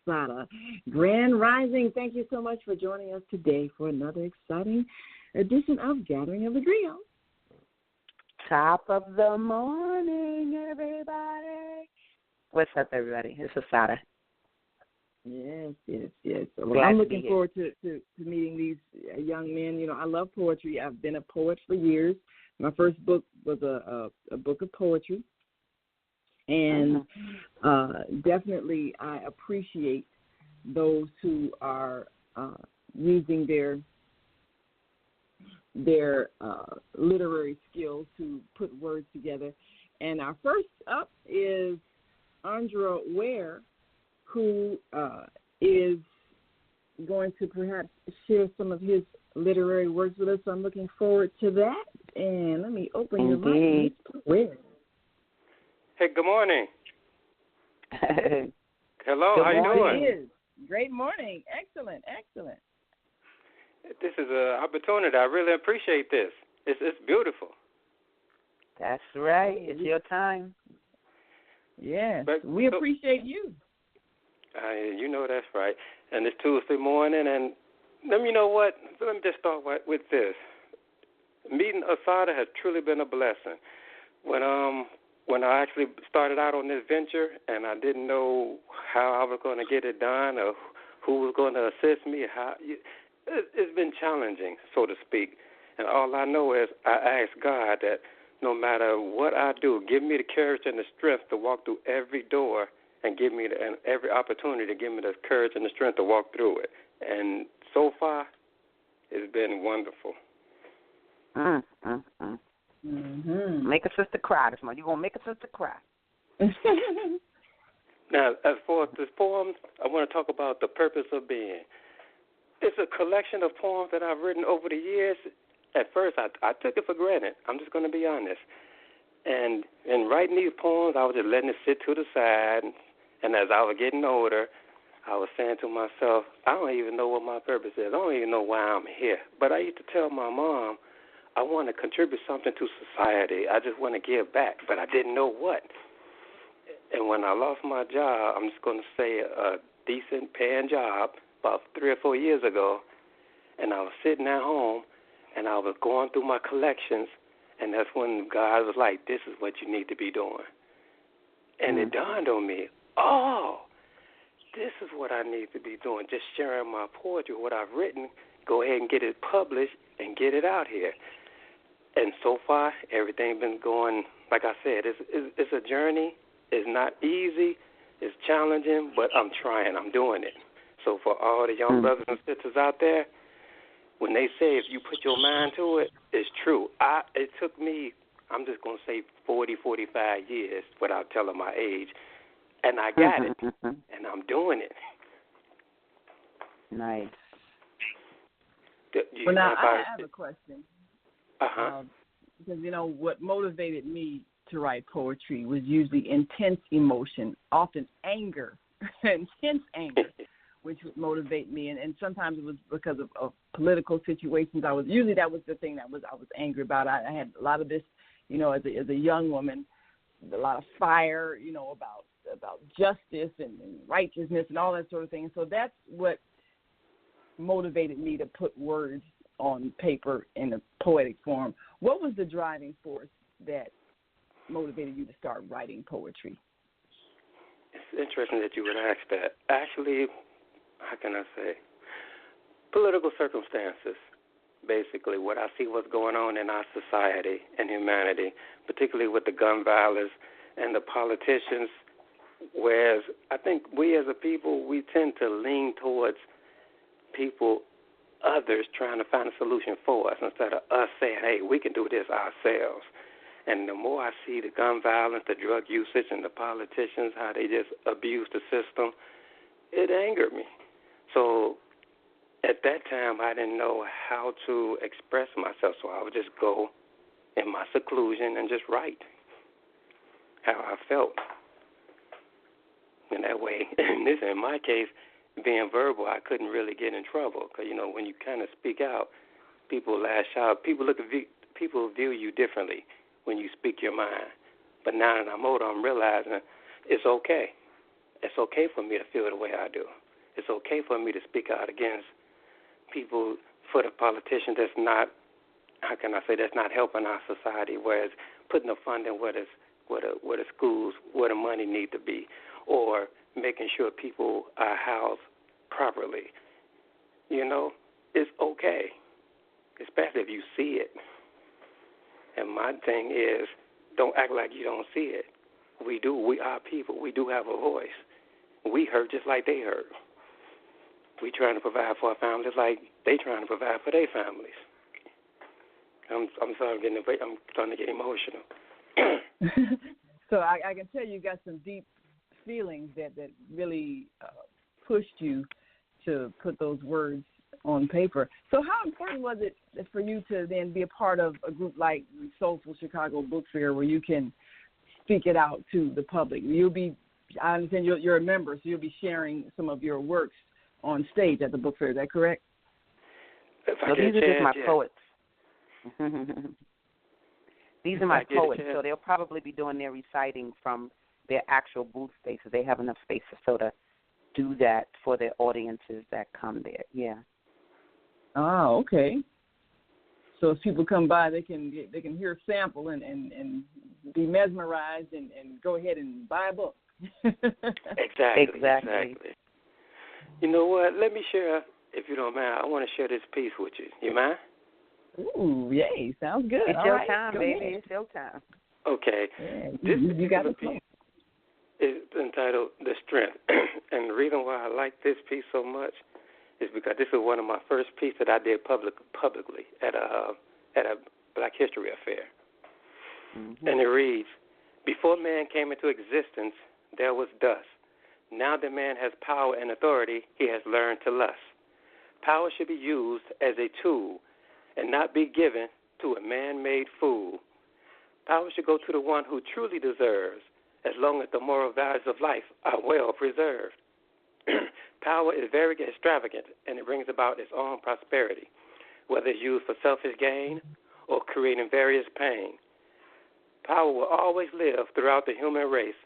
Sada. Grand Rising, thank you so much for joining us today for another exciting edition of Gathering of the Griot. Top of the morning, everybody. What's up, everybody? This is Sada. Yes. Well, I'm looking forward to meeting these young men. You know, I love poetry. I've been a poet for years. My first book was a book of poetry. And definitely I appreciate those who are using their literary skills to put words together. And our first up is Andra Ware, who is going to perhaps share some of his literary works with us. So I'm looking forward to that. And let me open your mic. Where? Hey, good morning. Hello, how you doing? Great morning. Excellent. This is an opportunity. I really appreciate this. It's beautiful. That's right. It's your time. Yes, we appreciate you. You know that's right. And it's Tuesday morning, and let me know what. Let me just start with this. Meeting Asada has truly been a blessing. When I actually started out on this venture and I didn't know how I was going to get it done or who was going to assist me, it's been challenging, so to speak. And all I know is I ask God that no matter what I do, give me the courage and the strength to walk through every door and give me every opportunity to give me the courage and the strength to walk through it. And so far, it's been wonderful. Mm-hmm. Make a sister cry this morning. You're going to make a sister cry. Now, as far as this poem, I want to talk about the purpose of being. It's a collection of poems that I've written over the years. At first, I took it for granted. I'm just going to be honest. And in writing these poems, I was just letting it sit to the side. And as I was getting older, I was saying to myself, I don't even know what my purpose is. I don't even know why I'm here. But I used to tell my mom, I want to contribute something to society. I just want to give back, but I didn't know what. And when I lost my job, I'm just going to say a decent paying job about 3 or 4 years ago, and I was sitting at home, and I was going through my collections, and that's when God was like, this is what you need to be doing. And it dawned on me, this is what I need to be doing, just sharing my poetry, what I've written, go ahead and get it published and get it out here. And so far, everything's been going, like I said, it's a journey. It's not easy. It's challenging, but I'm trying. I'm doing it. So for all the young brothers and sisters out there, when they say if you put your mind to it, it's true. It took me, I'm just going to say 40, 45 years without telling my age, and I got it, and I'm doing it. Nice. Well, now I have a question. Because, you know, what motivated me to write poetry was usually intense emotion, often anger, intense anger, which would motivate me. And sometimes it was because of political situations. That was the thing I was angry about. I had a lot of this, you know, as a young woman, a lot of fire, you know, about justice and righteousness and all that sort of thing. So that's what motivated me to put words on paper in a poetic form. What was the driving force that motivated you to start writing poetry? It's interesting that you would ask that. Actually, how can I say? Political circumstances. Basically, what I see what's going on in our society and humanity, particularly with the gun violence and the politicians, whereas I think we as a people, we tend to lean towards others trying to find a solution for us instead of us saying, hey, we can do this ourselves. And the more I see the gun violence, the drug usage, and the politicians, how they just abuse the system, it angered me. So at that time, I didn't know how to express myself, so I would just go in my seclusion and just write how I felt. And that way, in my case, being verbal, I couldn't really get in trouble because, you know, when you kind of speak out, people lash out. People view you differently when you speak your mind. But now that I'm older, I'm realizing it's okay. it's okay for me to feel the way I do. It's okay for me to speak out against people, for the politicians that's not, how can I say, that's not helping our society, whereas putting the funding where the schools, where the money need to be, or making sure people are housed properly. You know, it's okay, especially if you see it. And my thing is, don't act like you don't see it. We do. We are people. We do have a voice. We hurt just like they hurt. We trying to provide for our families like they trying to provide for their families. I'm sorry, I'm starting to get emotional. So I can tell you got some deep feelings that really pushed you to put those words on paper. So how important was it for you to then be a part of a group like Soulful Chicago Book Fair, where you can speak it out to the public? I understand you're a member, so you'll be sharing some of your works on stage at the book fair. Is that correct? So these are just my poets. These are my poets, so they'll probably be doing their reciting from their actual booth spaces. They have enough space to do that for their audiences that come there. Yeah. Oh, okay. So if people come by, they can hear a sample and be mesmerized and go ahead and buy a book. Exactly. You know what? Let me share, if you don't mind. I want to share this piece with you. You mind? Ooh, yay! Sounds good. It's your time, baby. Ahead. It's your time. Okay. Yeah, you got the piece. It's entitled "The Strength," and the reason why I like this piece so much is because this is one of my first pieces that I did publicly at a Black History affair. Mm-hmm. And it reads, "Before man came into existence, there was dust. Now that man has power and authority, he has learned to lust. Power should be used as a tool and not be given to a man-made fool. Power should go to the one who truly deserves, as long as the moral values of life are well preserved. Power is very extravagant, and it brings about its own prosperity, whether it's used for selfish gain or creating various pain. Power will always live throughout the human race,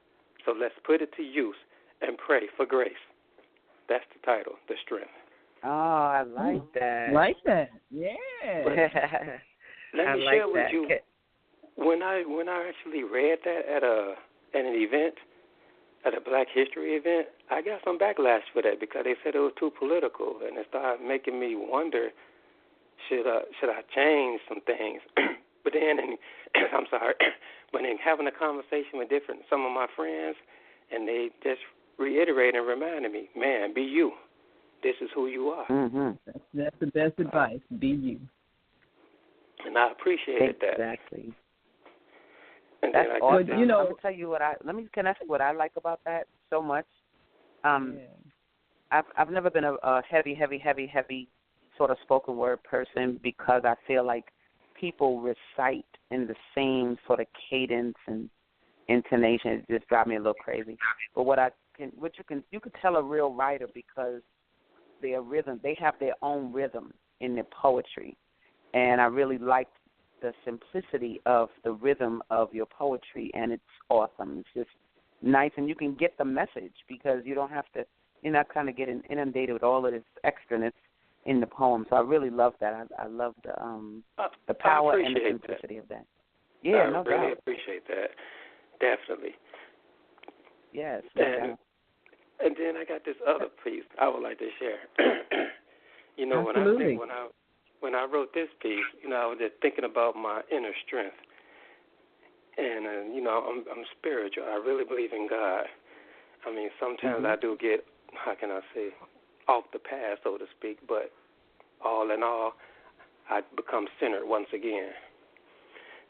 so let's put it to use and pray for grace." That's the title, "The Strength." Oh, I like that. Like that, yeah. Let me share with you. When I actually read that at an event, at a Black History event, I got some backlash for that because they said it was too political, and it started making me wonder, should I change some things? But then, I'm sorry, but then having a conversation with some of my friends, and they just reiterated and reminded me, man, be you. This is who you are. Mm-hmm. That's the best advice. Be you. And I appreciated that. Exactly. And that's awesome. You know, I'm gonna tell you can I say what I like about that so much? I've never been a heavy sort of spoken word person because I feel like people recite in the same sort of cadence and intonation. It just drives me a little crazy. But you could tell a real writer because their rhythm, they have their own rhythm in their poetry, and I really like the simplicity of the rhythm of your poetry, and it's awesome. It's just nice, and you can get the message because you're not kind of getting inundated with all of this extraness in the poem. So I really love that. I love the power and the simplicity of that. Yeah, no doubt. I really appreciate that. Definitely. Yes. And then I got this other piece I would like to share. Absolutely. When I wrote this piece, I was just thinking about my inner strength. And, I'm spiritual. I really believe in God. I mean, sometimes I do get, how can I say, off the path, so to speak, but all in all, I become centered once again.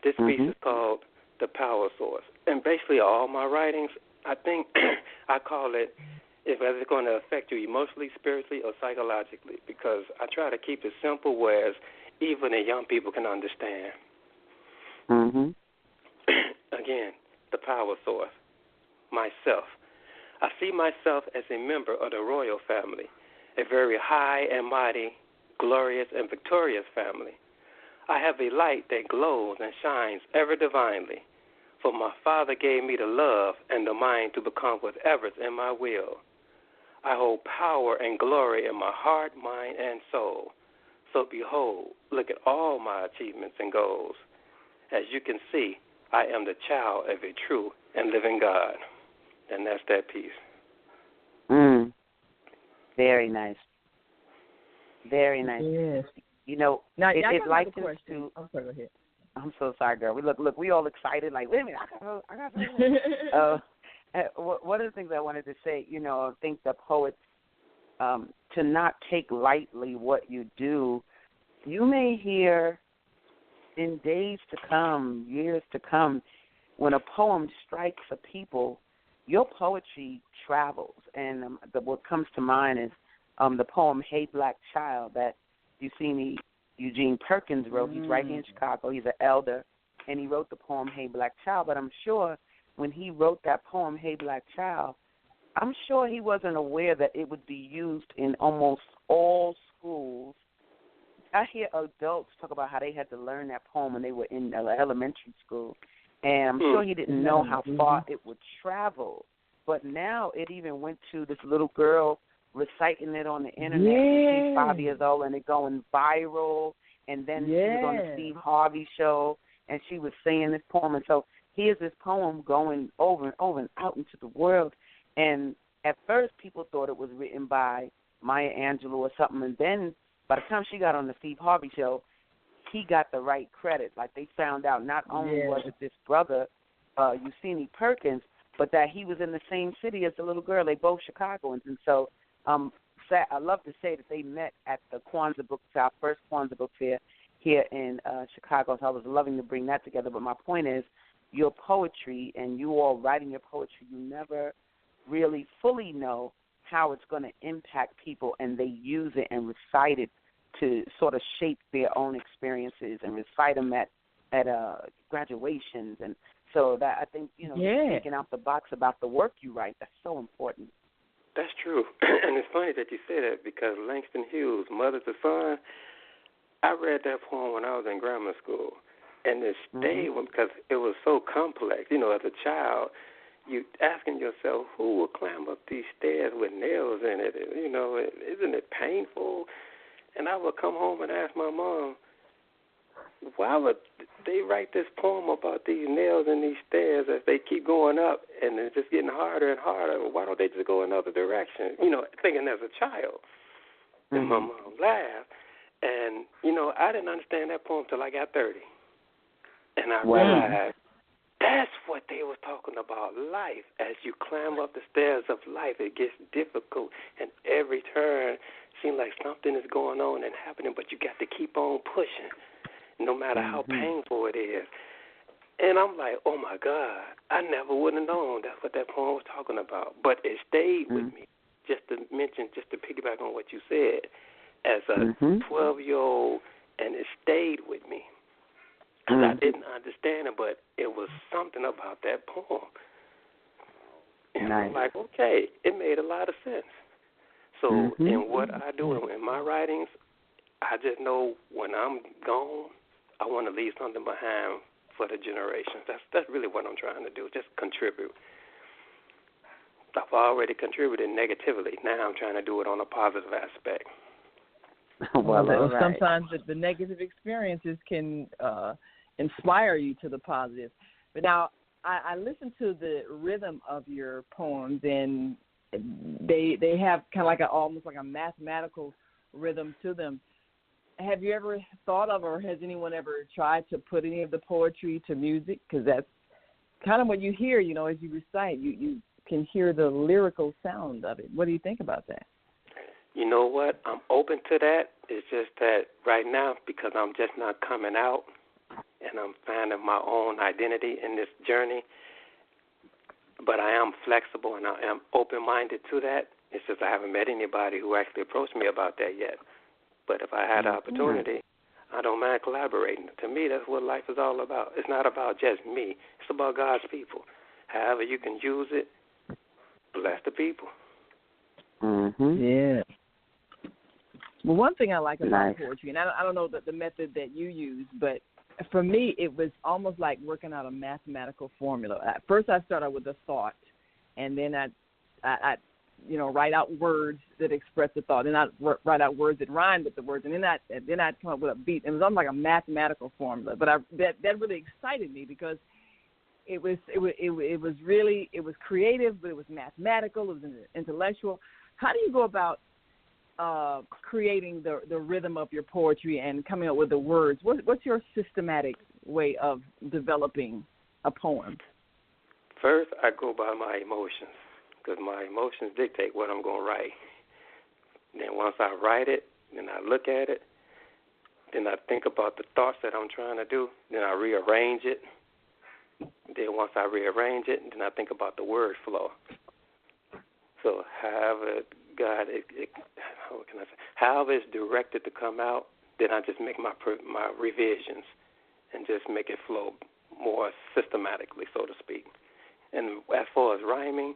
This piece is called The Power Source. And basically all my writings, I think I call it, whether it's going to affect you emotionally, spiritually, or psychologically, because I try to keep it simple, whereas even the young people can understand. Mm-hmm. Again, the power source, myself. I see myself as a member of the royal family, a very high and mighty, glorious and victorious family. I have a light that glows and shines ever divinely. For my Father gave me the love and the mind to become whatever's in my will. I hold power and glory in my heart, mind, and soul. So behold, look at all my achievements and goals. As you can see, I am the child of a true and living God. And that's that piece. Very nice. Very nice. Yes. You know, now, it likens to. I'm sorry, go ahead. I'm so sorry, girl. Look, we all excited. Like, wait a minute, I got something. One of the things I wanted to say, you know, I think the poets, to not take lightly what you do, you may hear in days to come, years to come, when a poem strikes a people, your poetry travels. And what comes to mind is the poem Hey Black Child that Eugene Perkins wrote. He's right here in Chicago. He's an elder, and he wrote the poem Hey Black Child. But I'm sure when he wrote that poem Hey Black Child, I'm sure he wasn't aware that it would be used in almost all schools. I hear adults talk about how they had to learn that poem when they were in elementary school, and I'm sure he didn't know how far it would travel. But now it even went to this little girl reciting it on the internet when she's 5 years old, and it going viral. And then she was on the Steve Harvey show, and she was singing this poem. And so here's this poem going over and over and out into the world. And at first people thought it was written by Maya Angelou or something, and then by the time she got on the Steve Harvey show, he got the right credit. Like, they found out not only was it this brother, Eugene Perkins, but that he was in the same city as the little girl. They both Chicagoans. And so I love to say that they met at the Kwanzaa Book Fair, our first Kwanzaa Book Fair here in Chicago. So I was loving to bring that together. But my point is, your poetry and you all writing your poetry, you never really fully know how it's going to impact people, and they use it and recite it to sort of shape their own experiences and recite them at graduations. And so that, I think, you know, thinking out the box about the work you write, that's so important. That's true. And it's funny that you say that, because Langston Hughes, Mother to Son, I read that poem when I was in grammar school, and it stayed with me because it was so complex. You know, as a child, you asking yourself, who will climb up these stairs with nails in it? You know, isn't it painful? And I would come home and ask my mom, why would they write this poem about these nails in these stairs as they keep going up and it's just getting harder and harder? Why don't they just go another direction? You know, thinking as a child. And my mom laughed. And, you know, I didn't understand that poem till I got 30. And I realized that's what they were talking about, life. As you climb up the stairs of life, it gets difficult, and every turn seems like something is going on and happening, but you got to keep on pushing, no matter how painful it is. And I'm like, oh, my God, I never would have known that's what that poem was talking about. But it stayed with me, just to piggyback on what you said, as a 12-year-old, and it stayed with me. Because I didn't understand it, but it was something about that poem. And I'm like, okay, it made a lot of sense. So in what I do, in my writings, I just know when I'm gone, I want to leave something behind for the generations. That's really what I'm trying to do, just contribute. I've already contributed negatively. Now I'm trying to do it on a positive aspect. Sometimes the negative experiences can inspire you to the positive. But now I listen to the rhythm of your poems, and they have kind of like almost like a mathematical rhythm to them. Have you ever thought of, or has anyone ever tried to put any of the poetry to music? Because that's kind of what you hear, you know, as you recite. You can hear the lyrical sound of it. What do you think about that? You know what? I'm open to that. It's just that right now, because I'm just not coming out and I'm finding my own identity in this journey, but I am flexible and I am open-minded to that. It's just I haven't met anybody who actually approached me about that yet. But if I had the opportunity, I don't mind collaborating. To me, that's what life is all about. It's not about just me. It's about God's people. However you can use it, bless the people. Yeah. Well, one thing I like about poetry, and I don't know the method that you use, but for me, it was almost like working out a mathematical formula. At first, I started with a thought, and then I write out words that express the thought, and I write out words that rhyme with the words, and then I'd come up with a beat. It was almost like a mathematical formula, but that really excited me because it was creative, but it was mathematical, it was intellectual. How do you go about creating the rhythm of your poetry and coming up with the words? What's your systematic way of developing a poem? First, I go by my emotions, because my emotions dictate what I'm going to write. Then once I write it, then I look at it, then I think about the thoughts that I'm trying to do, then I rearrange it. Then once I rearrange it, then I think about the word flow. So however however it's directed to come out, then I just make my revisions and just make it flow more systematically, so to speak. And as far as rhyming,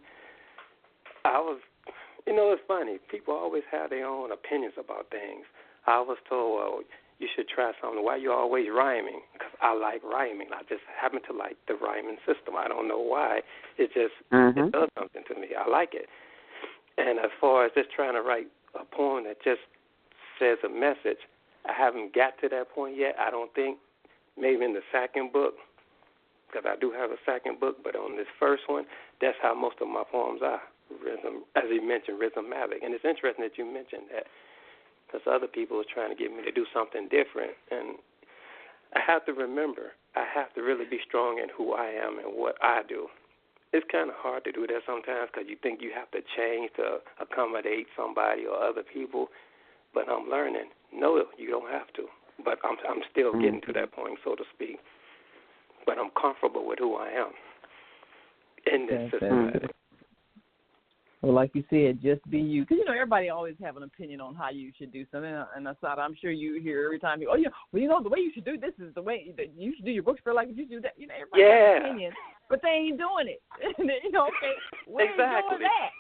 it's funny. People always have their own opinions about things. I was told, well, you should try something. Why are you always rhyming? Because I like rhyming. I just happen to like the rhyming system. I don't know why. It just it does something to me. I like it. And as far as just trying to write a poem that just says a message, I haven't got to that point yet. I don't think. Maybe in the second book, because I do have a second book, but on this first one, that's how most of my poems are. Rhythm, as you mentioned, rhythmatic. And it's interesting that you mentioned that, because other people are trying to get me to do something different. And I have to remember, I have to really be strong in who I am and what I do. It's kind of hard to do that sometimes because you think you have to change to accommodate somebody or other people. But I'm learning. No, you don't have to. But I'm still getting to that point, so to speak. But I'm comfortable with who I am in this system. Well, like you said, just be you. Because, everybody always have an opinion on how you should do something. And Asada, I'm sure you hear every time, the way you should do this is the way that you should do your books for like you do that. Everybody has an opinion, but they ain't doing it. Okay, we ain't doing that.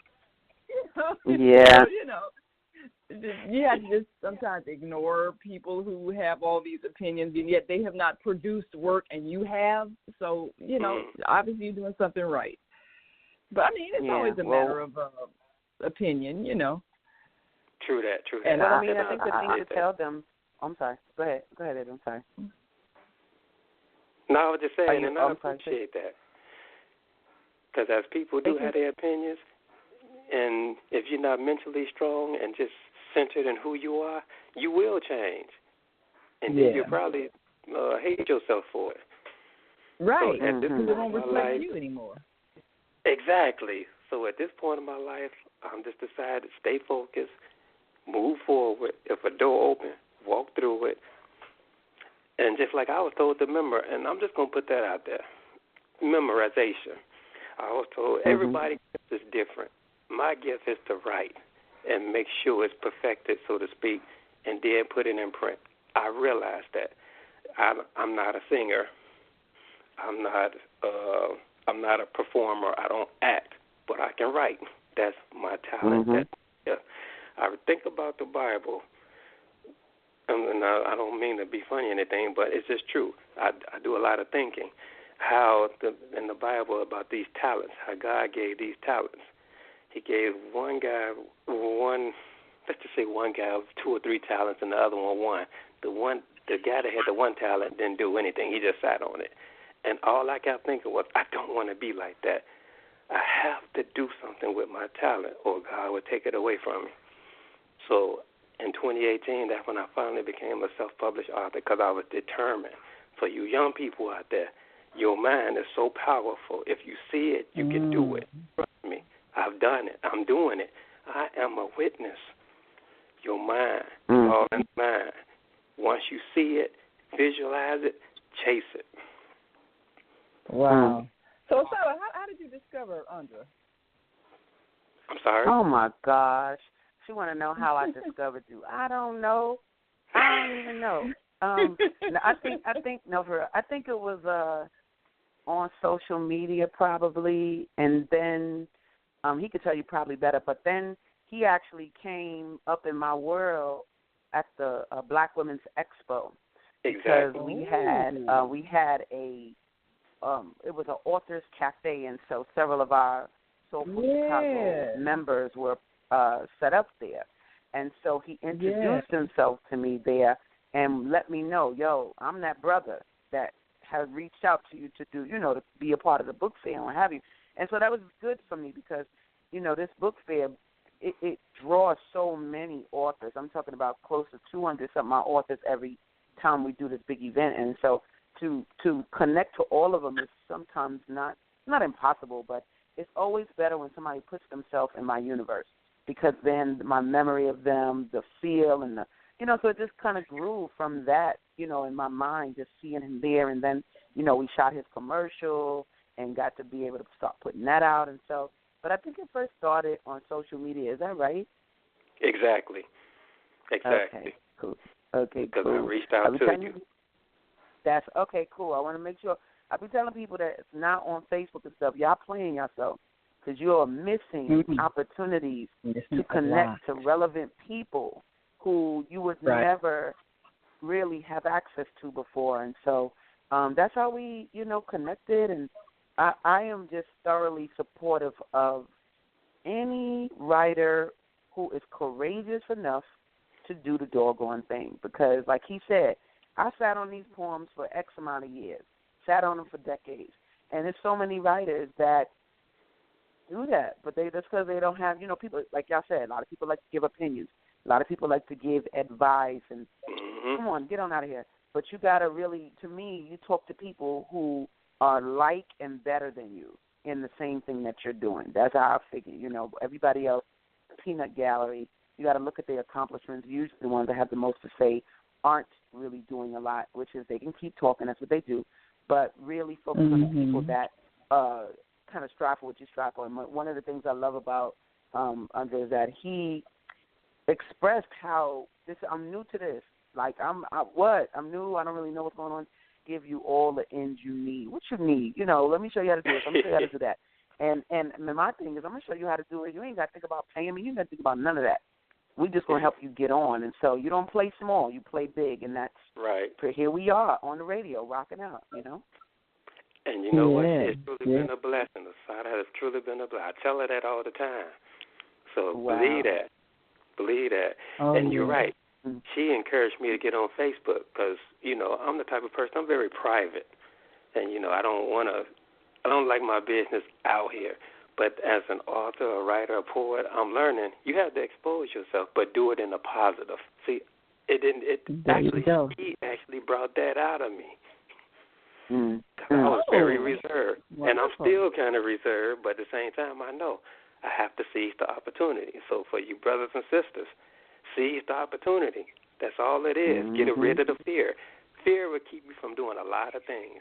You have to just sometimes ignore people who have all these opinions, and yet they have not produced work, and you have. So, obviously you're doing something right. But, it's always a matter of opinion, True that. And I think the thing to tell them, I'm sorry. Go ahead, Ed, I'm sorry. No, I was just saying, and I appreciate that. Because as people do have their opinions, and if you're not mentally strong and just centered in who you are, you will change. And then you'll probably hate yourself for it. Right, because it won't reflect you anymore. Exactly. So at this point in my life, I'm just decided to stay focused, move forward. If a door open, walk through it. And just like I was told to remember, and I'm just going to put that out there, memorization. I was told everybody's gift is different. My gift is to write and make sure it's perfected, so to speak, and then put it in print. I realized that I'm not a singer. I'm not a performer. I don't act, but I can write. That's my talent. I think about the Bible, and I don't mean to be funny or anything, but it's just true. I do a lot of thinking. How in the Bible about these talents, how God gave these talents. He gave one guy let's just say one guy with 2 or 3 talents and the other one. The guy that had the one talent didn't do anything. He just sat on it. And all I kept thinking was, I don't want to be like that. I have to do something with my talent or God would take it away from me. So in 2018, that's when I finally became a self-published author because I was determined. For you young people out there, your mind is so powerful. If you see it, you can do it. Trust me. I've done it. I'm doing it. I am a witness. Your mind, all in the mind. Once you see it, visualize it, chase it. Wow. So, Sarah, how did you discover Andra? I'm sorry? Oh, my gosh. She want to know how I discovered you. I don't know. I don't even know. I think it was on social media probably, and then he could tell you probably better, but then he actually came up in my world at the Black Women's Expo, Exactly. Because we had a it was an authors cafe, and so several of our Soulful Chicago members were set up there. And so he introduced himself to me there and let me know, yo, I'm that brother that has reached out to you to do, to be a part of the book fair and what have you. And so that was good for me because, this book fair, it draws so many authors. I'm talking about close to 200-something authors every time we do this big event. And so to connect to all of them is sometimes not impossible, but it's always better when somebody puts themselves in my universe, because then my memory of them, the feel, and so it just kind of grew from that, in my mind, just seeing him there. And then, we shot his commercial and got to be able to start putting that out. And so, but I think it first started on social media. Is that right? Exactly. Okay, cool. Because I reached out to you. That's okay, cool. I want to make sure. I be telling people that it's not on Facebook and stuff. Y'all playing yourself because you are missing opportunities to connect to relevant people who you would never really have access to before. And so that's how we, connected. And I am just thoroughly supportive of any writer who is courageous enough to do the doggone thing. Because, like he said, I sat on these poems for X amount of years, sat on them for decades. And there's so many writers that do that, but that's because they don't have, people, like y'all said, a lot of people like to give opinions. A lot of people like to give advice and, come on, get on out of here. But you got to really, to me, you talk to people who are like and better than you in the same thing that you're doing. That's how I figure, everybody else, peanut gallery, you got to look at their accomplishments. Usually the ones that have the most to say aren't really doing a lot, which is they can keep talking, that's what they do, but really focus on the people that kind of strive for what you strive for. And one of the things I love about Andre is that he expressed how I'm new to this. Like, I'm new, I don't really know what's going on. Give you all the ends you need. What you need, let me show you how to do this. Let me show you how to do that. And my thing is, I'm going to show you how to do it. You ain't got to think about paying me. You ain't got to think about none of that. We just going to help you get on. And so you don't play small, you play big. And that's right. Here we are on the radio, rocking out, And you know what? It's truly been a blessing. Asada has truly been a blessing. I tell her that all the time. So believe that. And you're right. She encouraged me to get on Facebook because, I'm the type of person, I'm very private. And, I don't like my business out here. But as an author, a writer, a poet, I'm learning you have to expose yourself, but do it in a positive. See, he actually brought that out of me. I was very reserved, and I'm still kind of reserved, but at the same time, I know I have to seize the opportunity. So for you brothers and sisters, seize the opportunity. That's all it is. Get rid of the fear. Fear will keep you from doing a lot of things.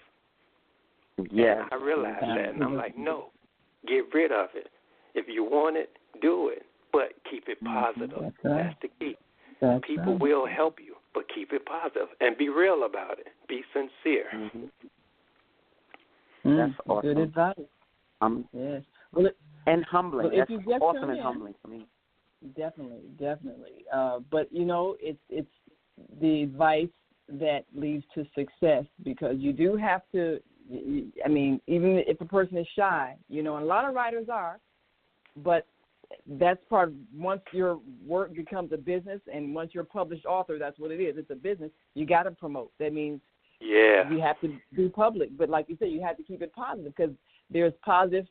Yeah, and I realized that, and I'm like, no, get rid of it. If you want it, do it, but keep it positive. That's the key. People will help you, but keep it positive and be real about it. Be sincere. That's awesome. Good advice. Yes. And humbling. That's awesome and humbling for me. Definitely. But it's the advice that leads to success, because you do have to. I mean, even if a person is shy, and a lot of writers are, but that's part of, once your work becomes a business, and once you're a published author, that's what it is. It's a business. You got to promote. That means you have to be public. But like you said, you have to keep it positive, because there's positive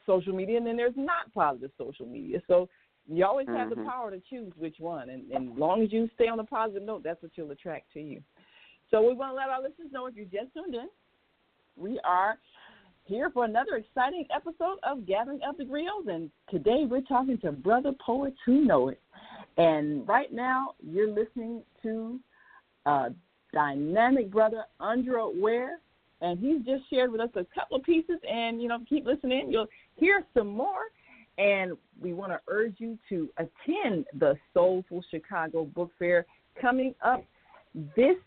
social media and then there's not positive social media. So you always have the power to choose which one. And as long as you stay on a positive note, that's what you'll attract to you. So we want to let our listeners know, if you just tuned in, we are here for another exciting episode of Gathering of the Griots, and today we're talking to brother poets who know it. And right now you're listening to dynamic brother Andre Ware, and he's just shared with us a couple of pieces, and, keep listening. You'll hear some more, and we want to urge you to attend the Soulful Chicago Book Fair coming up this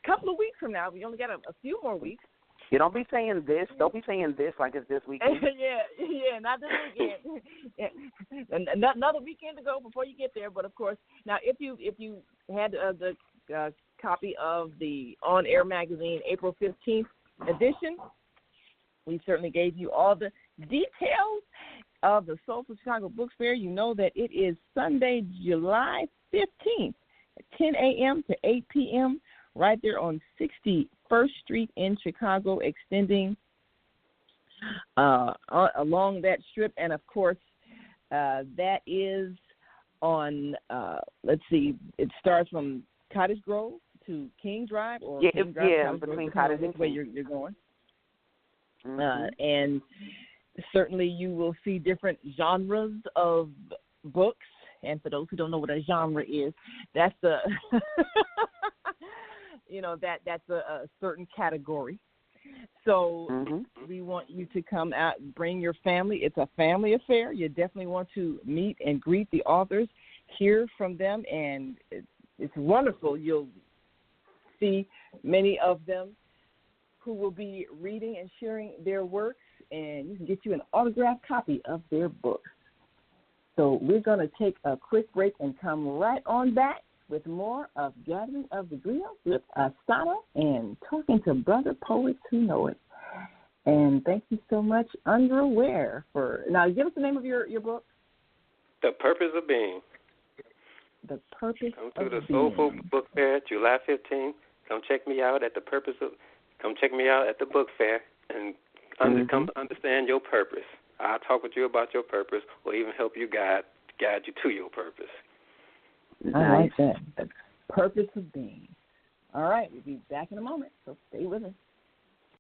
couple of weeks from now. We only got a few more weeks. You don't be saying this. Don't be saying this like it's this weekend. yeah, not this weekend. Another weekend to go before you get there. But of course, now if you had the copy of the On Air Magazine April 15th edition. We certainly gave you all the details of the Soulful Chicago Book Fair. You know that it is Sunday, July 15th at 10 a.m. to 8 p.m. right there on 61st Street in Chicago, extending along that strip. And, of course, that is on, let's see, it starts from Cottage Grove to King Drive, or King Drive, between Cottage and King. Way you're going. And certainly you will see different genres of books. And for those who don't know what a genre is, that's the, that's a certain category. So we want you to come out, bring your family. It's a family affair. You definitely want to meet and greet the authors, hear from them, and it's wonderful. You'll see many of them who will be reading and sharing their works, and you can get you an autographed copy of their books. So we're going to take a quick break and come right on back with more of Gathering of the Griot with Asana and talking to brother poets who know it. And thank you so much, Underwear, for – now, give us the name of your book. The Purpose of Being. The Purpose Come of to the Being. Soulful Book Fair, July 15th. Come check me out at the book fair and come to understand your purpose. I'll talk with you about your purpose, or even help you guide you to your purpose. I like that. The Purpose of Being. All right, we'll be back in a moment, so stay with us.